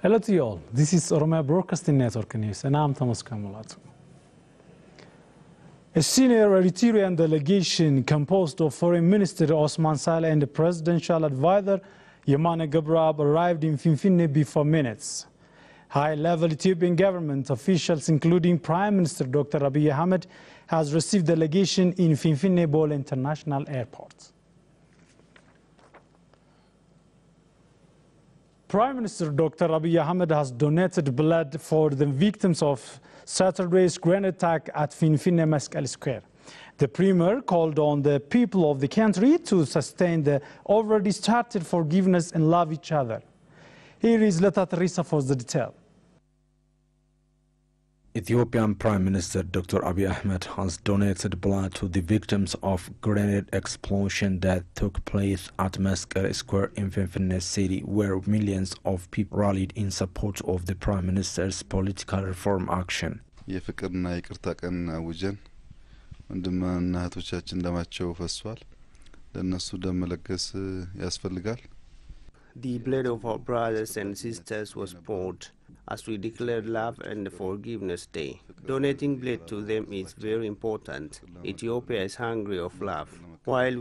Hello to you all. This is Oromia Broadcasting Network News, and I'm Thomas Kamulatu. A senior Eritrean delegation composed of Foreign Minister Osman Saleh and the Presidential Advisor Yamane Gabrab arrived in Finfinne before minutes. High-level Ethiopian government officials, including Prime Minister Dr. Abiy Ahmed, has received delegation in Finfinne Bole International Airport. Prime Minister Dr. Abiy Ahmed has donated blood for the victims of Saturday's grand attack at Finfinne Meskel Square. The Premier called on the people of the country to sustain the already started forgiveness and love each other. Here is Leta Teresa for the detail. Ethiopian Prime Minister Dr. Abiy Ahmed has donated blood to the victims of grenade explosion that took place at Meskel Square in Finfinne city, where millions of people rallied in support of the Prime Minister's political reform action. የፍቅርና ይቅርታ ቀን አውጀን ወንድምና እህቶቻችን ደማቸው ፈሷል ለነሱ ደም መለገስ ያስፈልጋል The blood of our brothers and sisters was poured as we declared Love and Forgiveness Day. Donating blood to them is very important. Ethiopia is hungry of love. While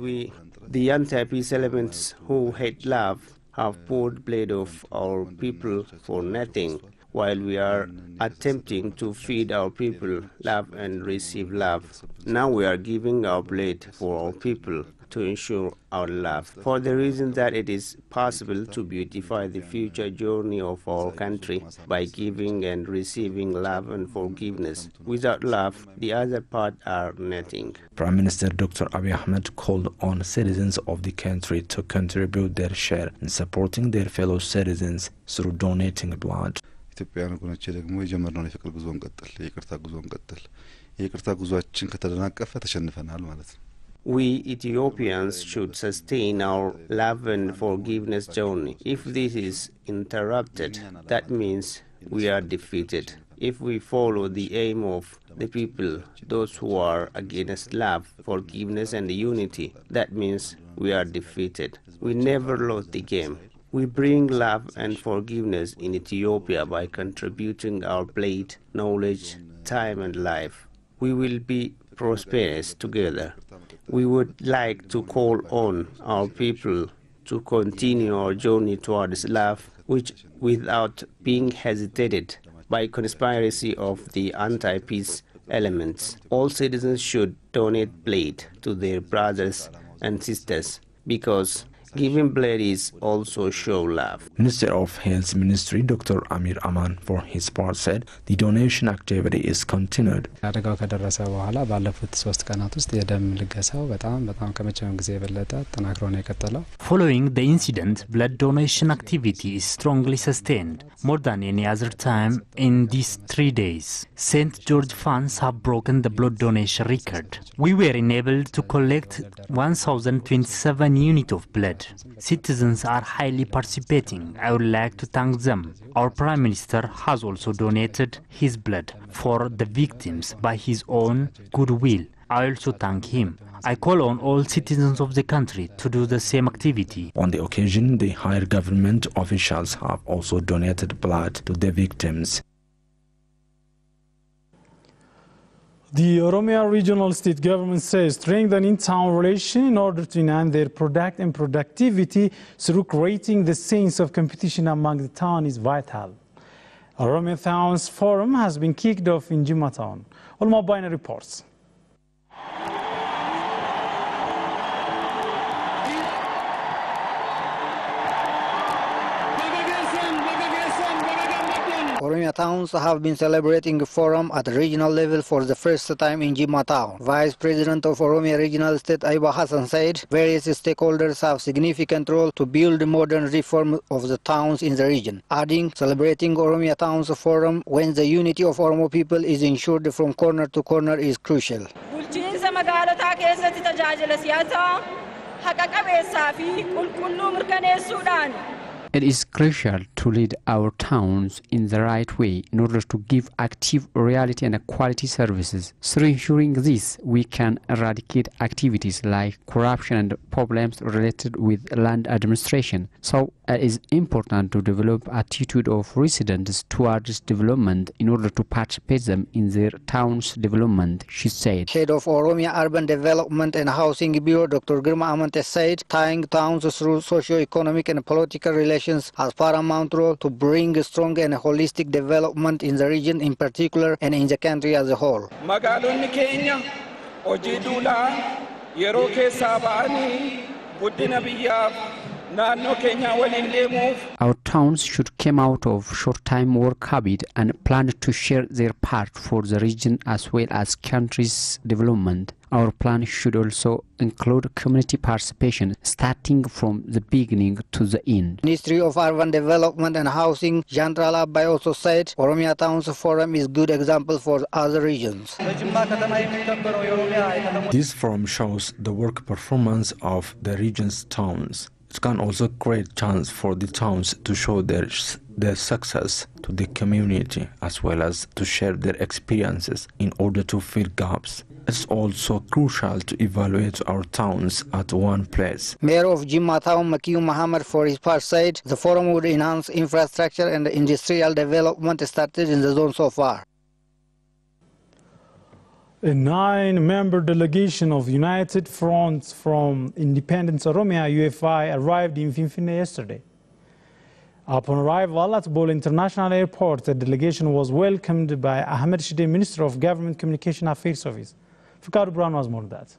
the anti-peace elements who hate love, have poured blood of our people for nothing, while we are attempting to feed our people love and receive love. Now we are giving our blood for our people to ensure our love, for the reason that it is possible to beautify the future journey of our country by giving and receiving love and forgiveness. Without love, the other part are nothing. Prime Minister Dr. Abiy Ahmed called on citizens of the country to contribute their share in supporting their fellow citizens through donating blood. ኢትዮጵያውያን ወገኖቼ ደግሞ የጀመርነውን የፍቅር ጉዞ እንቀጥል የይቅርታ ጉዞ እንቀጥል የይቅርታ ጉዞአችን ከተደናቀፈ ተሸንፈናል ማለት ነው We Ethiopians should sustain our love and forgiveness journey. If this is interrupted, that means we are defeated. If we follow the aim of the people, those who are against love, forgiveness and unity, that means we are defeated. We never lost the game. We bring love and forgiveness in Ethiopia by contributing our blood, knowledge, time and life. We will be prosperous together. We would like to call on our people to continue our journey towards love, which without being hesitated by conspiracy of the anti-peace elements. All citizens should donate blood to their brothers and sisters because giving blood is also show love. Minister of Health Ministry Dr. Amir Aman for his part said the donation activity is continued. አደጋው ከደረሰ በኋላ ባለፉት 3 ቀናት ውስጥ የደም ልገሳው በጣም ከመቼውም ጊዜ የበለጠ ተጠናክሮ ነው የቀጠለው. Following the incident, blood donation activity is strongly sustained more than any other time in these 3 days. St. George funds have broken the blood donation record. We were enabled to collect 1027 units of blood. Citizens are highly participating. I would like to thank them. Our Prime Minister has also donated his blood for the victims by his own goodwill. I also thank him. I call on all citizens of the country to do the same activity. On the occasion, the higher government officials have also donated blood to the victims. The Oromia Regional State Government says strengthening town relations in order to enhance their product and productivity through creating the sense of competition among the town is vital. Oromia Towns Forum has been kicked off in Jimma Town. Olma Baina reports. Oromia towns have been celebrating a forum at regional level for the first time in Jimma town. Vice President of Oromia Regional State Aiba Hassan said various stakeholders have significant role to build modern reform of the towns in the region, adding celebrating Oromia Towns Forum when the unity of Oromo people is ensured from corner to corner is crucial. It is crucial to lead our towns in the right way in order to give active reality and quality services. Through ensuring this, we can eradicate activities like corruption and problems related with land administration. So It is important to develop attitude of residents towards development in order to participate them in their town's development, she said. Head of Oromia Urban Development and Housing Bureau, Dr. Girma Amante, said tying towns through socio-economic and political relations has paramount role to bring strong and holistic development in the region in particular and in the country as a whole. Magaalonni keenya hojii duulaa yeroo keessaa ba'anii guddina biyyaaf naannoo keenya waliin deemuuf. Our towns should come out of short-time work habit and plan to share their part for the region as well as country's development. Our plan should also include community participation, starting from the beginning to the end. Ministry of Urban Development and Housing, General Abai, also said Oromia Towns Forum is a good example for other regions. This forum shows the work performance of the region's towns. It can also create chance for the towns to show their success to the community as well as to share their experiences in order to fill gaps. It's also crucial to evaluate our towns at one place. Mayor of Jimma Town, Makiu Muhammad, for his part, said the forum would enhance infrastructure and industrial development started in the zone so far. A 9-member delegation of United Front from Independence Oromia UFI arrived in Finfinne yesterday. Upon arrival at Bole International Airport, the delegation was welcomed by Ahmed Shide, Minister of Government Communication Affairs Office. Fikadu Brown was more than that.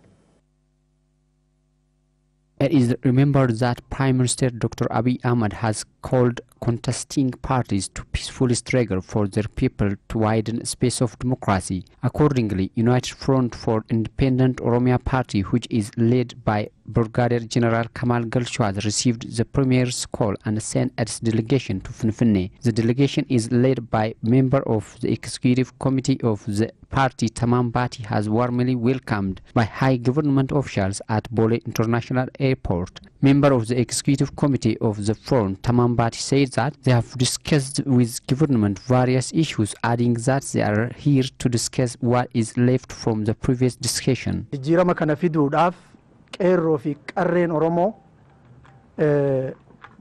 It is remembered that Prime Minister Dr. Abiy Ahmed has called contesting parties to peacefully struggle for their people to widen space of democracy. Accordingly, United Front for Independent Oromia Party, which is led by Brigadier General Kamal Galcho, has received the Premier's call and sent its delegation to Finfinne. The delegation is led by member of the Executive Committee of the party, Tamam Bati, has warmly welcomed by high government officials at Bole International Airport. Member of the Executive Committee of the Front, Tamam Bati, said that they have discussed with government various issues, adding that they are here to discuss what is left from the previous discussion. Qeerroo fi qarreen Oromoo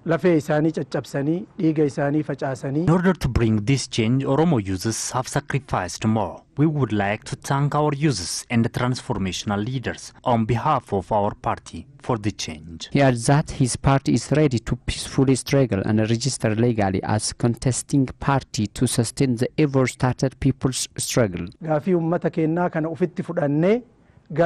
lafee isaanii caccabsanii dhiiga isaanii facaasanii. In order to bring this change, Oromo users have sacrificed more. We would like to thank our users and the transformational leaders on behalf of our party for the change. He adds that his party is ready to peacefully struggle and register legally as contesting party to sustain the ever-started people's struggle. Gaafii uummata keenyaa kana ofitti fudhannee The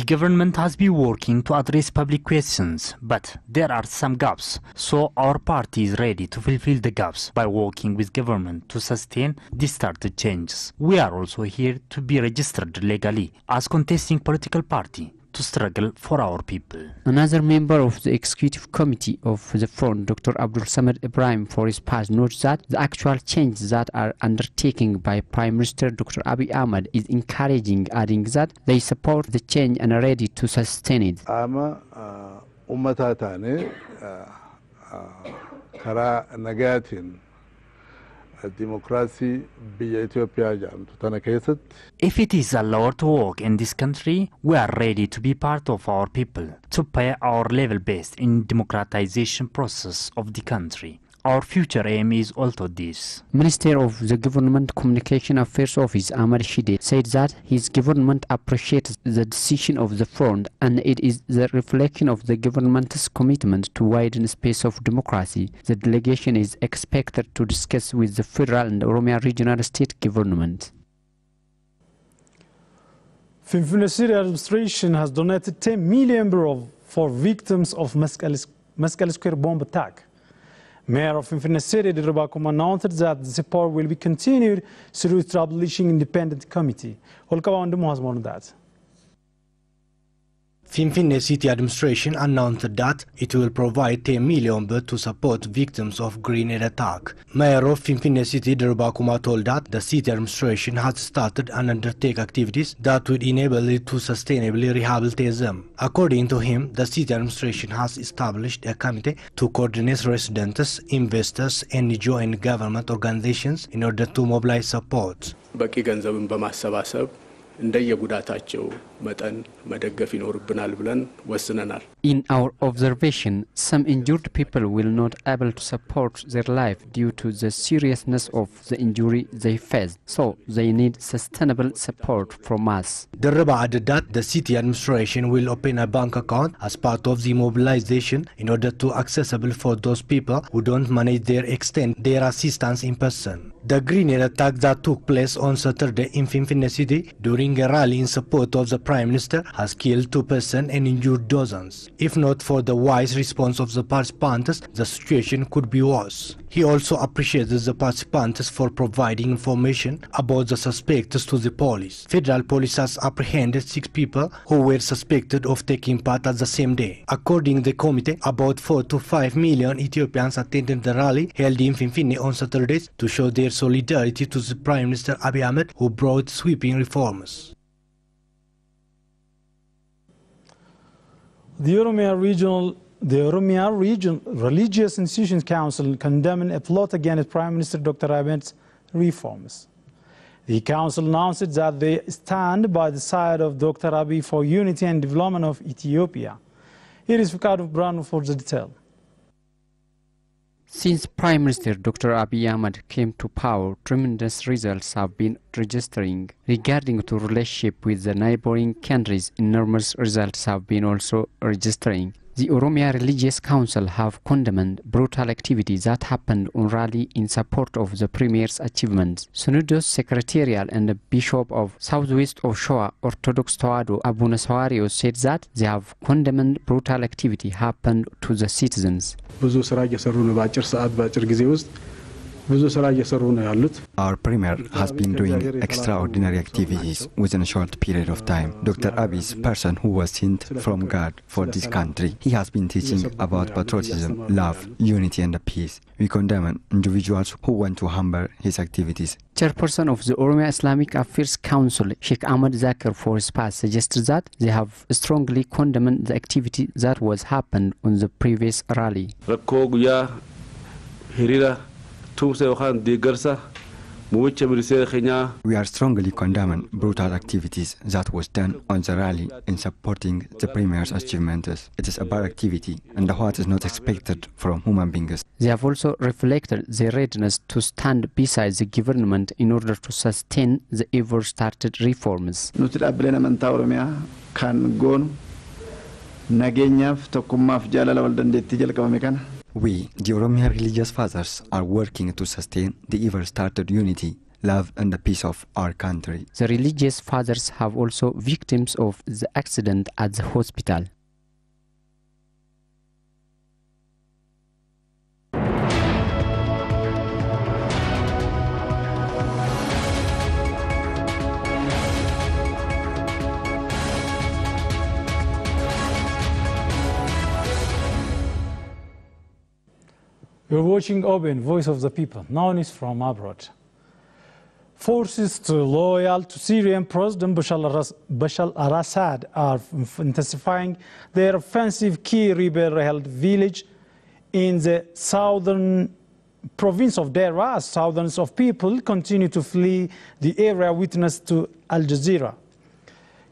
government has been working to address public questions, but there are some gaps, so our party is ready to fulfill the gaps by working with government to sustain the started changes. We are also here to be registered legally as contesting political party to struggle for our people. Another member of the Executive Committee of the Front, Dr. Abdul Samad Ibrahim, for his part, notes that the actual changes that are undertaken by Prime Minister Dr. Abiy Ahmed is encouraging, adding that they support the change and are ready to sustain it. If it is allowed to work in this country, we are ready to be part of our people, to play our level best in democratization process of the country. Our future aim is also this. Minister of the Government Communication Affairs Office, Ahmed Shide, said that his government appreciates the decision of the Front and it is the reflection of the government's commitment to widen space of democracy. The delegation is expected to discuss with the federal and Oromia regional state government. Finfinne City administration has donated 10 million for victims of Mescal Square bomb attack. Mayor of Finfinne City, Dirba Kuma, announced that the support will be continued through establishing independent committee. Holkawa Ndumu has more on that. Finfinne City Administration announced that it will provide 10 million baht to support victims of grenade attack. Mayor of Finfinne City, Dirba Kuma, told that the city administration has started and undertake activities that would enable it to sustainably rehabilitate them. According to him, the city administration has established a committee to coordinate residents, investors, NGO and government organizations in order to mobilize support. በቂ ገንዘብን በማሰባሰብ እንደየጉዳታቸው መጠን መደገፍ ይኖርብናል ብለን ወስነናል። In our observation, some injured people will not able to support their life due to the seriousness of the injury they faced, so they need sustainable support from us. Darraba added that the city administration will open a bank account as part of the mobilization in order to accessible for those people who don't manage their extend their assistance in person. The grenade attack that took place on Saturday in Finfinne City during a rally in support of the Prime Minister has killed 2 persons and injured dozens. If not for the wise response of the participants, the situation could be worse. He also appreciated the participants for providing information about the suspects to the police. Federal police has apprehended 6 people who were suspected of taking part at the same day. According to the committee, about 4 to 5 million Ethiopians attended the rally held in Finfinne on Saturdays to show their solidarity to the Prime Minister Abiy Ahmed, who brought sweeping reforms. The Oromia Region Religious Institutions Council condemned a plot against Prime Minister Dr. Abiy's reforms. The council announced that they stand by the side of Dr. Abiy for unity and development of Ethiopia. Here is Fikadu Brown for the detail. Since Prime Minister Dr. Abiy Ahmed came to power, tremendous results have been registering. Regarding to relationship with the neighboring countries, enormous results have been also registering. The Oromia Religious Council have condemned brutal activities that happened on rally in support of the Premier's achievements. Synodos Secretarial and the Bishop of Southwest of Shoa Orthodox Tewahedo Abuna Sawario said that they have condemned brutal activity happened to the citizens. Our Premier has been doing extraordinary activities within a short period of time. Dr. Abiy is a person who was sent from God for this country. He has been teaching about patriotism, love, unity and peace. We condemn individuals who want to hamper his activities. Chairperson of the Oromia Islamic Affairs Council, Sheikh Ahmed Zakir, for his part, suggested that they have strongly condemned the activity that was happened on the previous rally. We are strongly condemning brutal activities that was done on the rally in supporting the Premier's achievements. It is a bad activity and what is not expected from human beings. They have also reflected their readiness to stand beside the government in order to sustain the ever-started reforms. We, the Oromia religious fathers, are working to sustain the ever-started unity, love and the peace of our country. The religious fathers have also victims of the accident at the hospital. You're watching OBN, Voice of the People. Now news from abroad. Forces loyal to Syrian President Bashar al-Assad are intensifying their offensive key rebel-held village in the southern province of Deira, as thousands of people continue to flee the area witness to Al Jazeera.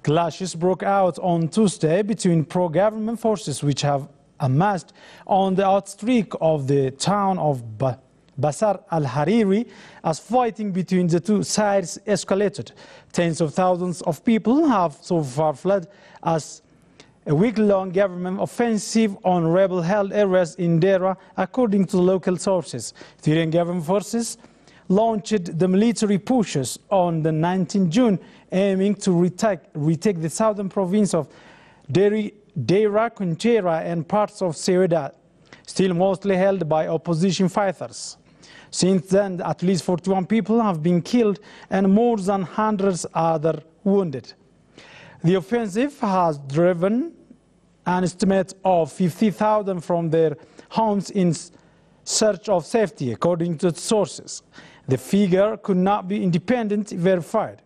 Clashes broke out on Tuesday between pro-government forces which have amassed on the outskirts of the town of Basar al-Hariri as fighting between the two sides escalated. Tens of thousands of people have so far fled as a week-long government offensive on rebel-held areas in Deira, according to local sources. Syrian government forces launched the military pushes on the 19th June, aiming to retake the southern province of Deira, Quneitra and parts of Ceuta, still mostly held by opposition fighters. Since then, at least 41 people have been killed and more than hundreds other wounded. The offensive has driven an estimate of 50,000 from their homes in search of safety, according to sources. The figure could not be independently verified.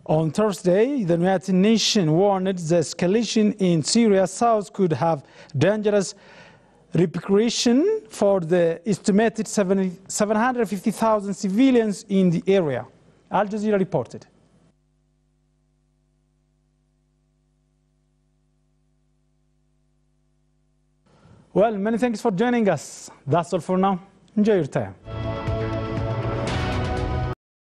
On Thursday, the United Nations warned the escalation in Syria south could have dangerous repercussions for the estimated 750,000 civilians in the area. Al Jazeera reported. Well, many thanks for joining us. That's all for now. Enjoy your time.